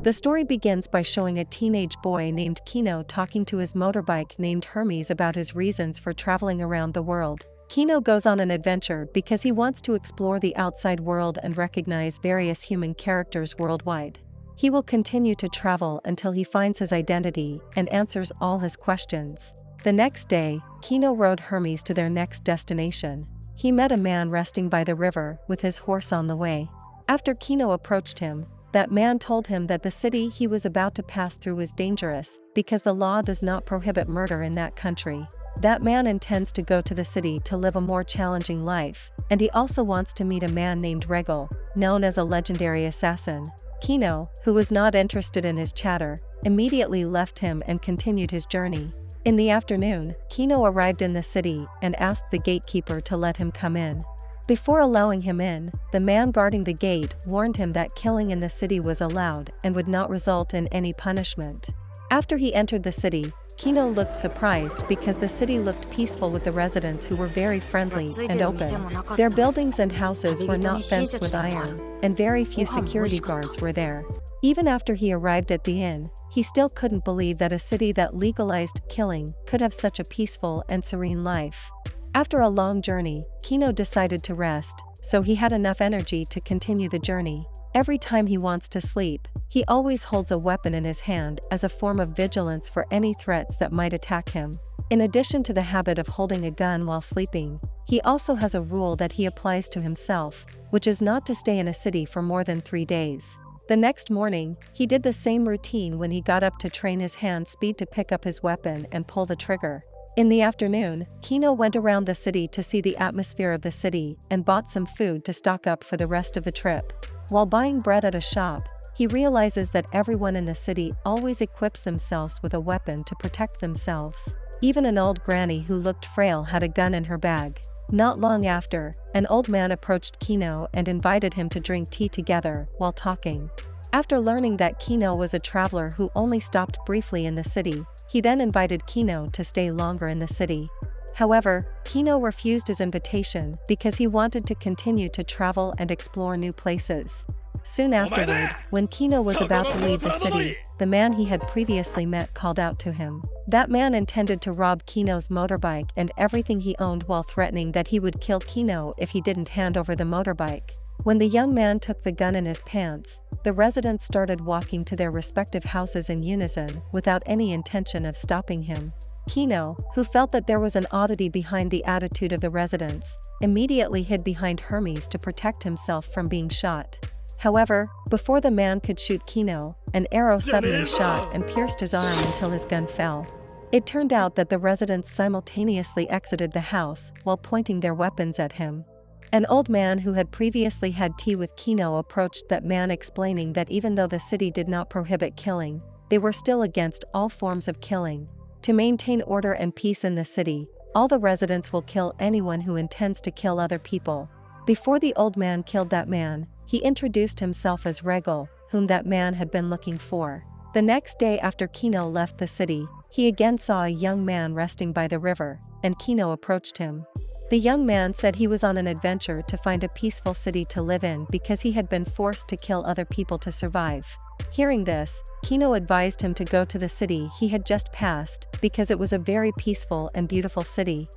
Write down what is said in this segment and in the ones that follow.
The story begins by showing a teenage boy named Kino talking to his motorbike named Hermes about his reasons for traveling around the world. Kino goes on an adventure because he wants to explore the outside world and recognize various human characters worldwide. He will continue to travel until he finds his identity and answers all his questions. The next day, Kino rode Hermes to their next destination. He met a man resting by the river with his horse on the way. After Kino approached him, that man told him that the city he was about to pass through was dangerous because the law does not prohibit murder in that country. That man intends to go to the city to live a more challenging life, and he also wants to meet a man named Regal, known as a legendary assassin. Kino, who was not interested in his chatter, immediately left him and continued his journey. In the afternoon, Kino arrived in the city and asked the gatekeeper to let him come in. Before allowing him in, the man guarding the gate warned him that killing in the city was allowed and would not result in any punishment. After he entered the city, Kino looked surprised because the city looked peaceful with the residents who were very friendly and open. Their buildings and houses were not fenced with iron, and very few security guards were there. Even after he arrived at the inn, he still couldn't believe that a city that legalized killing could have such a peaceful and serene life. After a long journey, Kino decided to rest, so he had enough energy to continue the journey. Every time he wants to sleep, he always holds a weapon in his hand as a form of vigilance for any threats that might attack him. In addition to the habit of holding a gun while sleeping, he also has a rule that he applies to himself, which is not to stay in a city for more than 3 days. The next morning, he did the same routine when he got up to train his hand speed to pick up his weapon and pull the trigger. In the afternoon, Kino went around the city to see the atmosphere of the city and bought some food to stock up for the rest of the trip. While buying bread at a shop, he realizes that everyone in the city always equips themselves with a weapon to protect themselves. Even an old granny who looked frail had a gun in her bag. Not long after, an old man approached Kino and invited him to drink tea together while talking. After learning that Kino was a traveler who only stopped briefly in the city, he then invited Kino to stay longer in the city. However, Kino refused his invitation because he wanted to continue to travel and explore new places. Soon afterward, when Kino was about to leave the city, the man he had previously met called out to him. That man intended to rob Kino's motorbike and everything he owned while threatening that he would kill Kino if he didn't hand over the motorbike. When the young man took the gun in his pants, the residents started walking to their respective houses in unison without any intention of stopping him. Kino, who felt that there was an oddity behind the attitude of the residents, immediately hid behind Hermes to protect himself from being shot. However, before the man could shoot Kino, an arrow suddenly shot and pierced his arm until his gun fell. It turned out that the residents simultaneously exited the house while pointing their weapons at him. An old man who had previously had tea with Kino approached that man explaining that even though the city did not prohibit killing, they were still against all forms of killing. To maintain order and peace in the city, all the residents will kill anyone who intends to kill other people. Before the old man killed that man, he introduced himself as Regal, whom that man had been looking for. The next day after Kino left the city, he again saw a young man resting by the river, and Kino approached him. The young man said he was on an adventure to find a peaceful city to live in because he had been forced to kill other people to survive. Hearing this, Kino advised him to go to the city he had just passed because it was a very peaceful and beautiful city.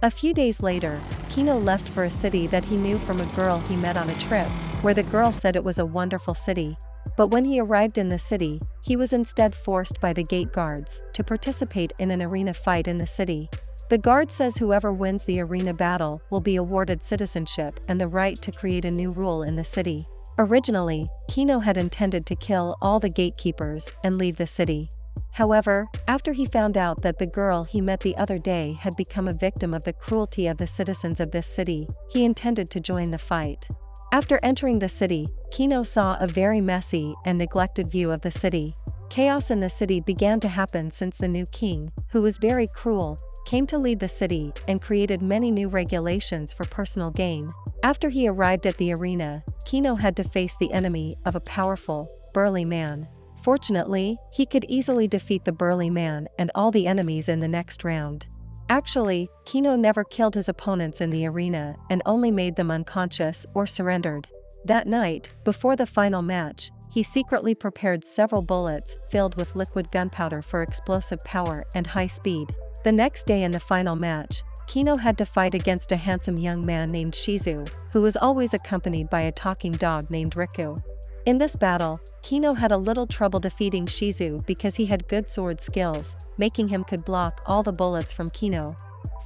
A few days later, Kino left for a city that he knew from a girl he met on a trip, where the girl said it was a wonderful city. But when he arrived in the city, he was instead forced by the gate guards to participate in an arena fight in the city. The guard says whoever wins the arena battle will be awarded citizenship and the right to create a new rule in the city. Originally, Kino had intended to kill all the gatekeepers and leave the city. However, after he found out that the girl he met the other day had become a victim of the cruelty of the citizens of this city, he intended to join the fight. After entering the city, Kino saw a very messy and neglected view of the city. Chaos in the city began to happen since the new king, who was very cruel, came to lead the city and created many new regulations for personal gain. After he arrived at the arena, Kino had to face the enemy of a powerful, burly man. Fortunately, he could easily defeat the burly man and all the enemies in the next round. Actually, Kino never killed his opponents in the arena and only made them unconscious or surrendered. That night, before the final match, he secretly prepared several bullets filled with liquid gunpowder for explosive power and high speed. The next day in the final match, Kino had to fight against a handsome young man named Shizu, who was always accompanied by a talking dog named Riku. In this battle, Kino had a little trouble defeating Shizu because he had good sword skills, making him could block all the bullets from Kino.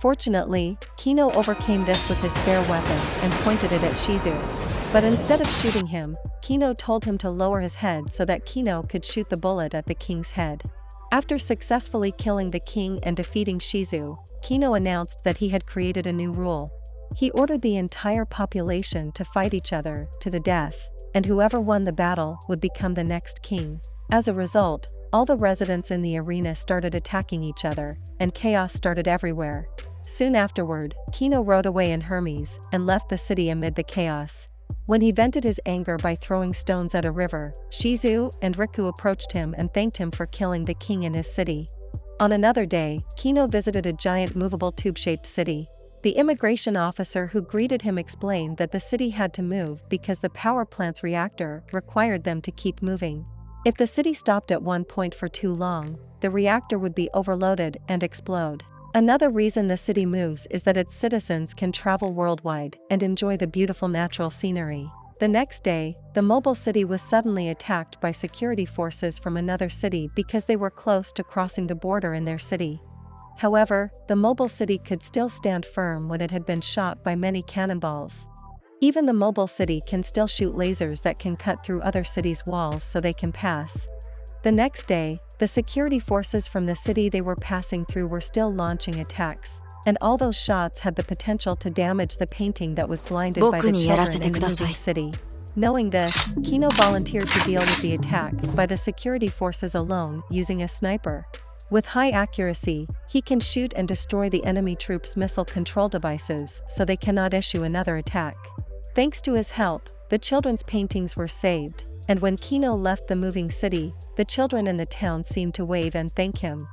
Fortunately, Kino overcame this with his spare weapon and pointed it at Shizu. But instead of shooting him, Kino told him to lower his head so that Kino could shoot the bullet at the king's head. After successfully killing the king and defeating Shizu, Kino announced that he had created a new rule. He ordered the entire population to fight each other to the death, and whoever won the battle would become the next king. As a result, all the residents in the arena started attacking each other, and chaos started everywhere. Soon afterward, Kino rode away in Hermes and left the city amid the chaos. When he vented his anger by throwing stones at a river, Shizu and Riku approached him and thanked him for killing the king in his city. On another day, Kino visited a giant movable tube-shaped city. The immigration officer who greeted him explained that the city had to move because the power plant's reactor required them to keep moving. If the city stopped at one point for too long, the reactor would be overloaded and explode. Another reason the city moves is that its citizens can travel worldwide and enjoy the beautiful natural scenery. The next day, the mobile city was suddenly attacked by security forces from another city because they were close to crossing the border in their city. However, the mobile city could still stand firm when it had been shot by many cannonballs. Even the mobile city can still shoot lasers that can cut through other cities' walls so they can pass. The next day, the security forces from the city they were passing through were still launching attacks, and all those shots had the potential to damage the painting that was blinded by the children in the moving city. Knowing this, Kino volunteered to deal with the attack by the security forces alone using a sniper. With high accuracy, he can shoot and destroy the enemy troops' missile control devices so they cannot issue another attack. Thanks to his help, the children's paintings were saved, and when Kino left the moving city, the children in the town seemed to wave and thank him.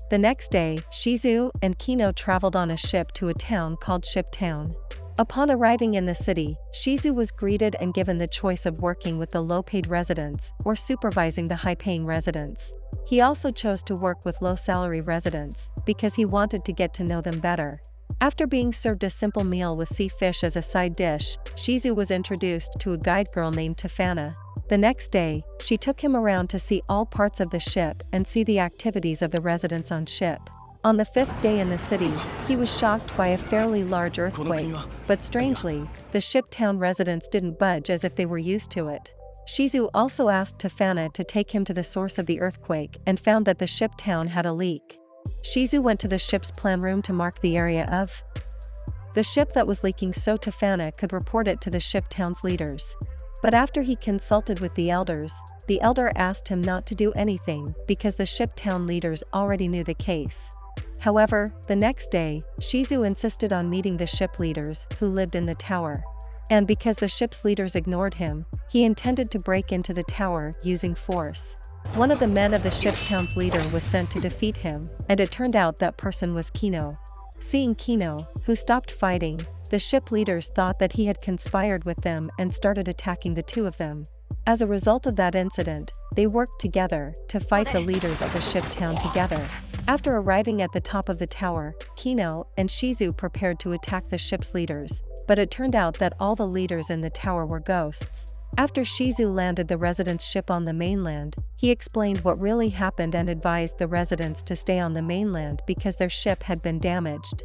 The next day, Shizu and Kino traveled on a ship to a town called Ship Town. Upon arriving in the city, Shizu was greeted and given the choice of working with the low-paid residents or supervising the high-paying residents. He also chose to work with low-salary residents because he wanted to get to know them better. After being served a simple meal with sea fish as a side dish, Shizu was introduced to a guide girl named Tafana. The next day, she took him around to see all parts of the ship and see the activities of the residents on ship. On the 5th day in the city, he was shocked by a fairly large earthquake, but strangely, the Ship Town residents didn't budge as if they were used to it. Shizu also asked Tafana to take him to the source of the earthquake and found that the Ship Town had a leak. Shizu went to the ship's plan room to mark the area of the ship that was leaking so Tafana could report it to the Ship Town's leaders. But after he consulted with the elder asked him not to do anything because the Ship Town leaders already knew the case. However, the next day, Shizu insisted on meeting the ship leaders who lived in the tower. And because the ship's leaders ignored him, he intended to break into the tower using force. One of the men of the Ship Town's leader was sent to defeat him, and it turned out that person was Kino. Seeing Kino, who stopped fighting, the ship leaders thought that he had conspired with them and started attacking the two of them. As a result of that incident, they worked together to fight the leaders of the Ship Town together. After arriving at the top of the tower, Kino and Shizu prepared to attack the ship's leaders, but it turned out that all the leaders in the tower were ghosts. After Shizu landed the residents' ship on the mainland, he explained what really happened and advised the residents to stay on the mainland because their ship had been damaged.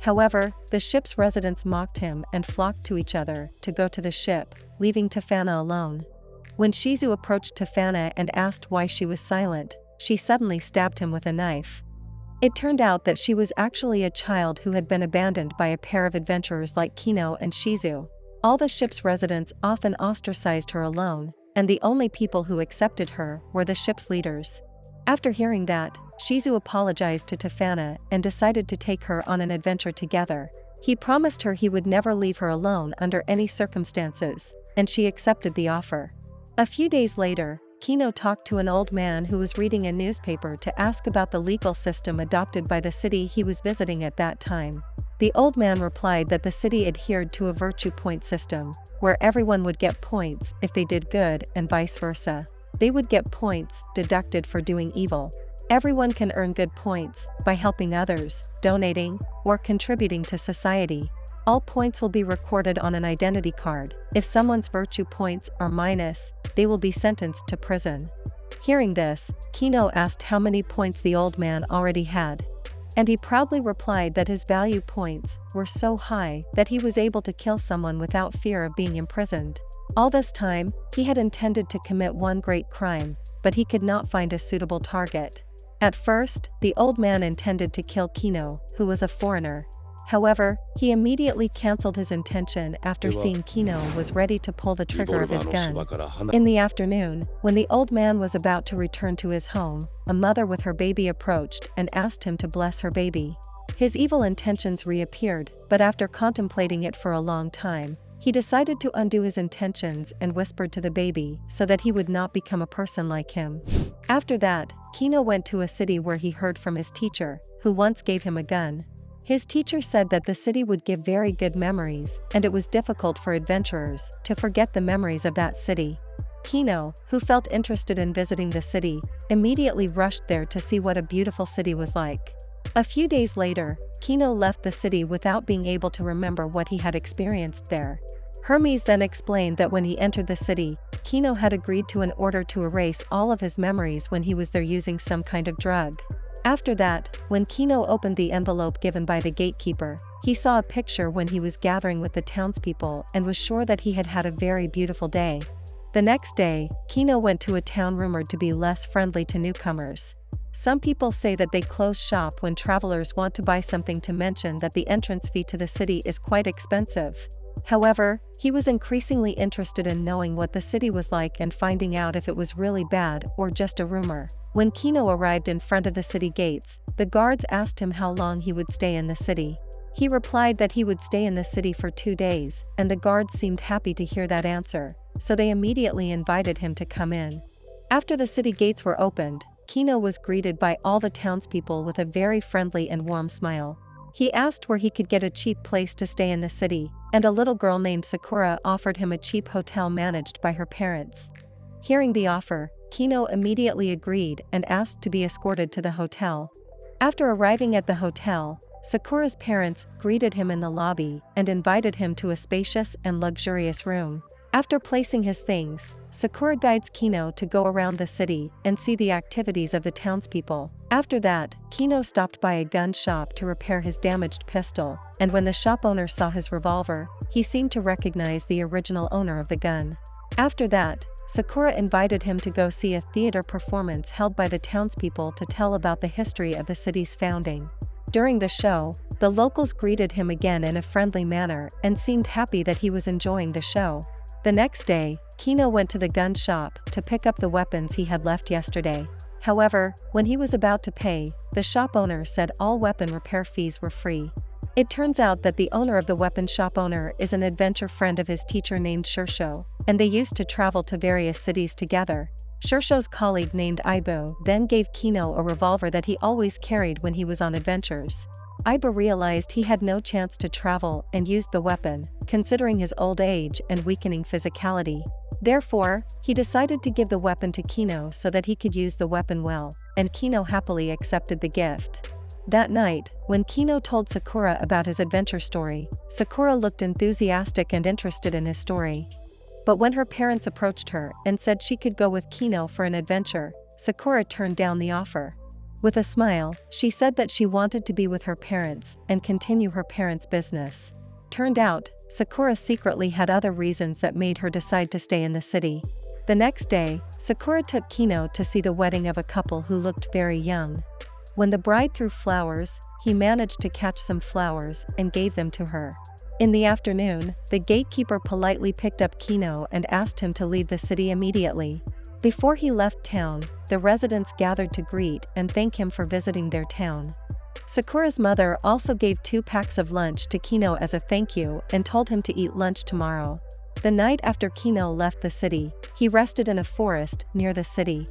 However, the ship's residents mocked him and flocked to each other to go to the ship, leaving Tafana alone. When Shizu approached Tafana and asked why she was silent, she suddenly stabbed him with a knife. It turned out that she was actually a child who had been abandoned by a pair of adventurers like Kino and Shizu. All the ship's residents often ostracized her alone, and the only people who accepted her were the ship's leaders. After hearing that, Shizu apologized to Tafana and decided to take her on an adventure together. He promised her he would never leave her alone under any circumstances, and she accepted the offer. A few days later, Kino talked to an old man who was reading a newspaper to ask about the legal system adopted by the city he was visiting at that time. The old man replied that the city adhered to a virtue point system, where everyone would get points if they did good and vice versa. They would get points deducted for doing evil. Everyone can earn good points by helping others, donating, or contributing to society. All points will be recorded on an identity card. If someone's virtue points are minus, they will be sentenced to prison. Hearing this, Kino asked how many points the old man already had. And he proudly replied that his value points were so high that he was able to kill someone without fear of being imprisoned. All this time, he had intended to commit one great crime, but he could not find a suitable target. At first, the old man intended to kill Kino, who was a foreigner. However, he immediately cancelled his intention after seeing Kino was ready to pull the trigger of his gun. In the afternoon, when the old man was about to return to his home, a mother with her baby approached and asked him to bless her baby. His evil intentions reappeared, but after contemplating it for a long time, he decided to undo his intentions and whispered to the baby so that he would not become a person like him. After that, Kino went to a city where he heard from his teacher, who once gave him a gun. His teacher said that the city would give very good memories, and it was difficult for adventurers to forget the memories of that city. Kino, who felt interested in visiting the city, immediately rushed there to see what a beautiful city was like. A few days later, Kino left the city without being able to remember what he had experienced there. Hermes then explained that when he entered the city, Kino had agreed to an order to erase all of his memories when he was there using some kind of drug. After that, when Kino opened the envelope given by the gatekeeper, he saw a picture when he was gathering with the townspeople and was sure that he had had a very beautiful day. The next day, Kino went to a town rumored to be less friendly to newcomers. Some people say that they close shop when travelers want to buy something to mention that the entrance fee to the city is quite expensive. However, he was increasingly interested in knowing what the city was like and finding out if it was really bad or just a rumor. When Kino arrived in front of the city gates, the guards asked him how long he would stay in the city. He replied that he would stay in the city for 2 days, and the guards seemed happy to hear that answer, so they immediately invited him to come in. After the city gates were opened, Kino was greeted by all the townspeople with a very friendly and warm smile. He asked where he could get a cheap place to stay in the city, and a little girl named Sakura offered him a cheap hotel managed by her parents. Hearing the offer, Kino immediately agreed and asked to be escorted to the hotel. After arriving at the hotel, Sakura's parents greeted him in the lobby and invited him to a spacious and luxurious room. After placing his things, Sakura guides Kino to go around the city and see the activities of the townspeople. After that, Kino stopped by a gun shop to repair his damaged pistol, and when the shop owner saw his revolver, he seemed to recognize the original owner of the gun. After that, Sakura invited him to go see a theater performance held by the townspeople to tell about the history of the city's founding. During the show, the locals greeted him again in a friendly manner and seemed happy that he was enjoying the show. The next day, Kino went to the gun shop to pick up the weapons he had left yesterday. However, when he was about to pay, the shop owner said all weapon repair fees were free. It turns out that the owner of the weapon shop owner is an adventure friend of his teacher named Shirsho, and they used to travel to various cities together. Shirsho's colleague named Aibo then gave Kino a revolver that he always carried when he was on adventures. Aibo realized he had no chance to travel and used the weapon, considering his old age and weakening physicality. Therefore, he decided to give the weapon to Kino so that he could use the weapon well, and Kino happily accepted the gift. That night, when Kino told Sakura about his adventure story, Sakura looked enthusiastic and interested in his story. But when her parents approached her and said she could go with Kino for an adventure, Sakura turned down the offer. With a smile, she said that she wanted to be with her parents and continue her parents' business. Turned out, Sakura secretly had other reasons that made her decide to stay in the city. The next day, Sakura took Kino to see the wedding of a couple who looked very young. When the bride threw flowers, he managed to catch some flowers and gave them to her. In the afternoon, the gatekeeper politely picked up Kino and asked him to leave the city immediately. Before he left town, the residents gathered to greet and thank him for visiting their town. Sakura's mother also gave 2 packs of lunch to Kino as a thank you and told him to eat lunch tomorrow. The night after Kino left the city, he rested in a forest near the city.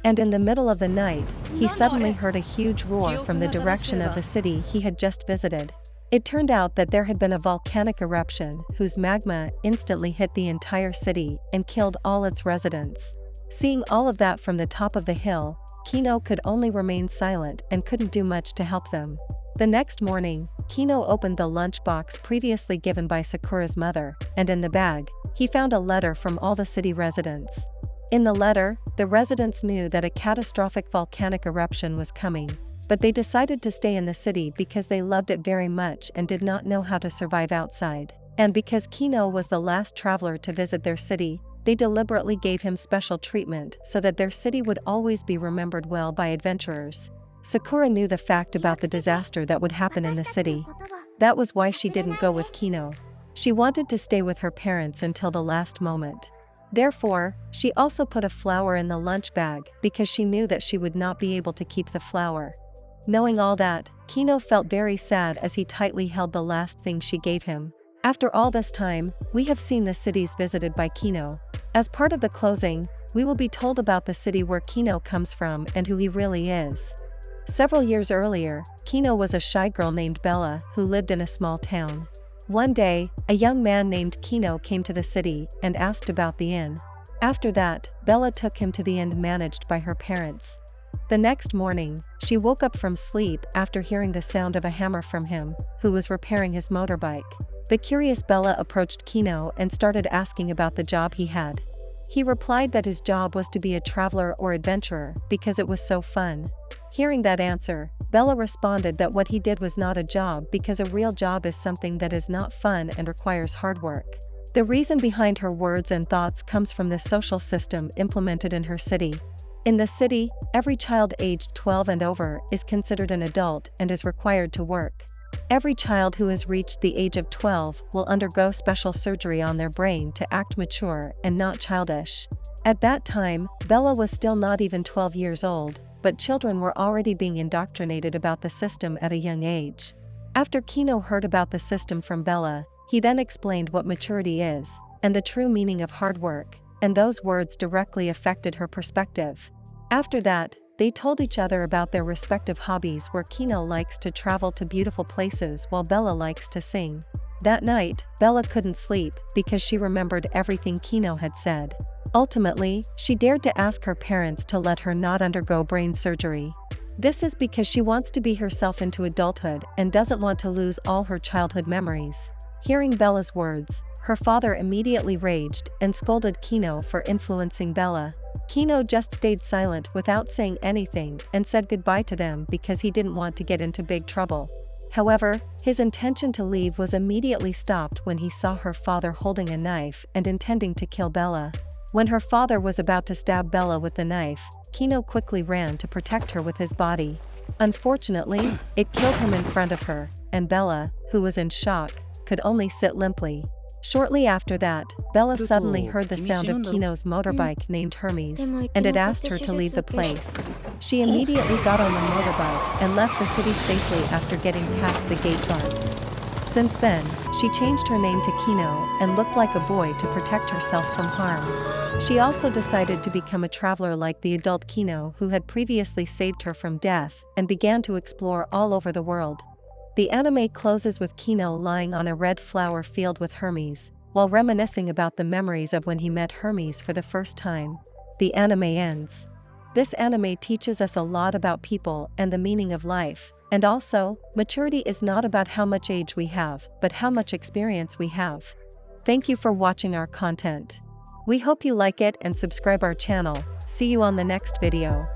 And in the middle of the night, he suddenly heard a huge roar from the direction of the city he had just visited. It turned out that there had been a volcanic eruption whose magma instantly hit the entire city and killed all its residents. Seeing all of that from the top of the hill, Kino could only remain silent and couldn't do much to help them. The next morning, Kino opened the lunchbox previously given by Sakura's mother, and in the bag, he found a letter from all the city residents. In the letter, the residents knew that a catastrophic volcanic eruption was coming, but they decided to stay in the city because they loved it very much and did not know how to survive outside. And because Kino was the last traveler to visit their city, they deliberately gave him special treatment so that their city would always be remembered well by adventurers. Sakura knew the fact about the disaster that would happen in the city. That was why she didn't go with Kino. She wanted to stay with her parents until the last moment. Therefore, she also put a flower in the lunch bag because she knew that she would not be able to keep the flower. Knowing all that, Kino felt very sad as he tightly held the last thing she gave him. After all this time, we have seen the cities visited by Kino. As part of the closing, we will be told about the city where Kino comes from and who he really is. Several years earlier, Kino was a shy girl named Bella who lived in a small town. One day, a young man named Kino came to the city and asked about the inn. After that, Bella took him to the inn managed by her parents. The next morning, she woke up from sleep after hearing the sound of a hammer from him, who was repairing his motorbike. The curious Bella approached Kino and started asking about the job he had. He replied that his job was to be a traveler or adventurer because it was so fun. Hearing that answer, Bella responded that what he did was not a job because a real job is something that is not fun and requires hard work. The reason behind her words and thoughts comes from the social system implemented in her city. In the city, every child aged 12 and over is considered an adult and is required to work. Every child who has reached the age of 12 will undergo special surgery on their brain to act mature and not childish. At that time, Bella was still not even 12 years old, but children were already being indoctrinated about the system at a young age. After Kino heard about the system from Bella, he then explained what maturity is, and the true meaning of hard work, and those words directly affected her perspective. After that, they told each other about their respective hobbies, where Kino likes to travel to beautiful places while Bella likes to sing. That night, Bella couldn't sleep because she remembered everything Kino had said. Ultimately, she dared to ask her parents to let her not undergo brain surgery. This is because she wants to be herself into adulthood and doesn't want to lose all her childhood memories. Hearing Bella's words, her father immediately raged and scolded Kino for influencing Bella. Kino just stayed silent without saying anything and said goodbye to them because he didn't want to get into big trouble. However, his intention to leave was immediately stopped when he saw her father holding a knife and intending to kill Bella. When her father was about to stab Bella with the knife, Kino quickly ran to protect her with his body. Unfortunately, it killed him in front of her, and Bella, who was in shock, could only sit limply. Shortly after that, Bella suddenly heard the sound of Kino's motorbike named Hermes, and it asked her to leave the place. She immediately got on the motorbike and left the city safely after getting past the gate guards. Since then, she changed her name to Kino and looked like a boy to protect herself from harm. She also decided to become a traveler like the adult Kino who had previously saved her from death and began to explore all over the world. The anime closes with Kino lying on a red flower field with Hermes, while reminiscing about the memories of when he met Hermes for the first time. The anime ends. This anime teaches us a lot about people and the meaning of life, and also, maturity is not about how much age we have, but how much experience we have. Thank you for watching our content. We hope you like it and subscribe our channel. See you on the next video.